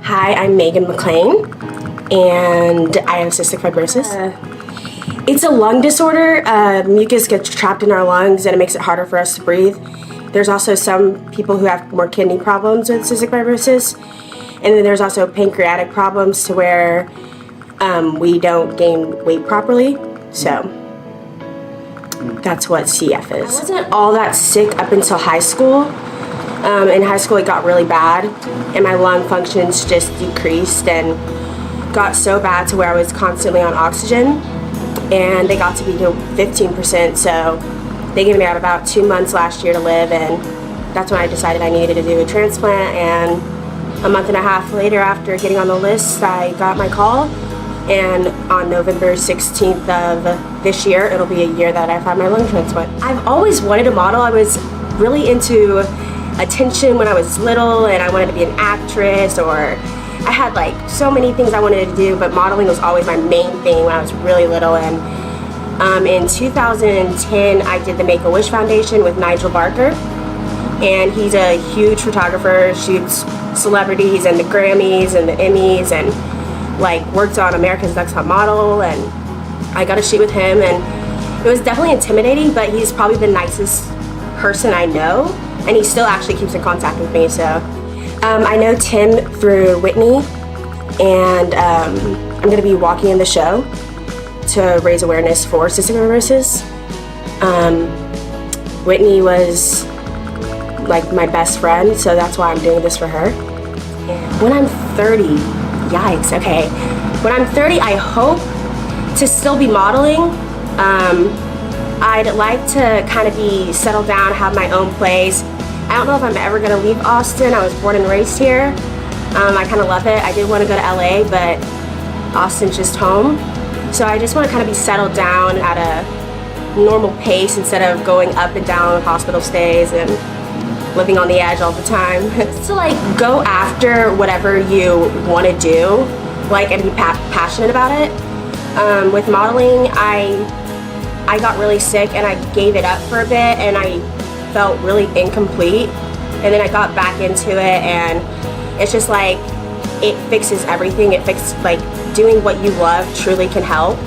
Hi, I'm Megan McClain, and I have cystic fibrosis. It's a lung disorder. Mucus gets trapped in our lungs and it makes it harder for us to breathe. There's also some people who have more kidney problems with cystic fibrosis, and then there's also pancreatic problems to where we don't gain weight properly. So that's what CF is. I wasn't all that sick up until high school. In high school it got really bad and my lung functions just decreased and got so bad to where I was constantly on oxygen, and they got to be to 15%, so they gave me about 2 months last year to live, and that's when I decided I needed to do a transplant. And a month and a half later, after getting on the list, I got my call, and on November 16th of this year it'll be a year that I've had my lung transplant. I've always wanted to model. I was really into attention when I was little, and I wanted to be an actress, or I had like so many things I wanted to do, but modeling was always my main thing when I was really little. And in 2010 I did the Make-A-Wish Foundation with Nigel Barker, and he's a huge photographer, shoots celebrities and the Grammys and the Emmys, and like worked on America's Next Top Model, and I got to shoot with him, and it was definitely intimidating, but he's probably the nicest person I know, and he still actually keeps in contact with me. So I know Tim through Whitney, and I'm going to be walking in the show to raise awareness for cystic fibrosis. Whitney was like my best friend, so that's why I'm doing this for her. And when I'm 30, yikes, okay. When I'm 30, I hope to still be modeling. I'd like to kind of be settled down, have my own place. I don't know if I'm ever going to leave Austin. I was born and raised here. I kind of love it. I did want to go to LA, but Austin's just home. So I just want to kind of be settled down at a normal pace instead of going up and down hospital stays and living on the edge all the time. So like go after whatever you want to do, like, and be passionate about it. With modeling, I got really sick and I gave it up for a bit, and I felt really incomplete, and then I got back into it, and it's just like it fixes everything. It fixes, like, doing what you love truly can help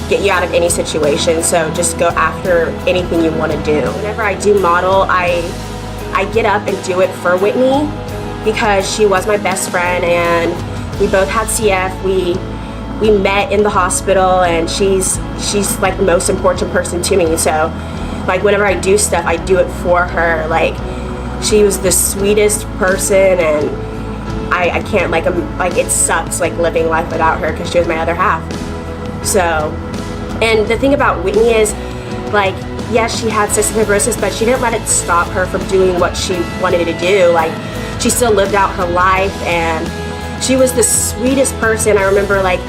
get you out of any situation. So just go after anything you want to do. Whenever I do model, I get up and do it for Whitney because she was my best friend, and we both had CF. We met in the hospital, and she's like the most important person to me. So like whenever I do stuff, I do it for her. Like, she was the sweetest person, and I can't, like, it sucks like living life without her because she was my other half. So, and the thing about Whitney is, like, yes, she had cystic fibrosis, but she didn't let it stop her from doing what she wanted to do. Like, she still lived out her life, and she was the sweetest person. I remember, like,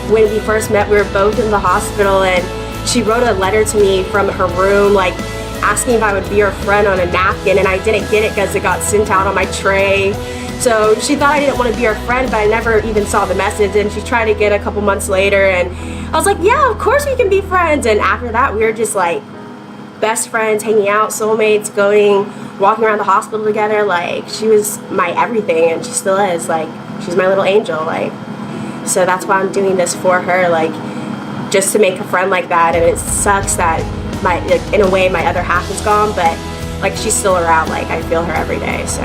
when we first met, we were both in the hospital, and she wrote a letter to me from her room, like, asking if I would be her friend on a napkin, and I didn't get it because it got sent out on my tray. So she thought I didn't want to be her friend, but I never even saw the message, and she tried again a couple months later, and I was like, yeah, of course we can be friends. And after that, we were just like best friends, hanging out, soulmates, walking around the hospital together. Like, she was my everything, and she still is. Like, she's my little angel. Like, so that's why I'm doing this for her, like, just to make a friend like that. And it sucks that in a way my other half is gone, but like, she's still around. Like, I feel her every day. So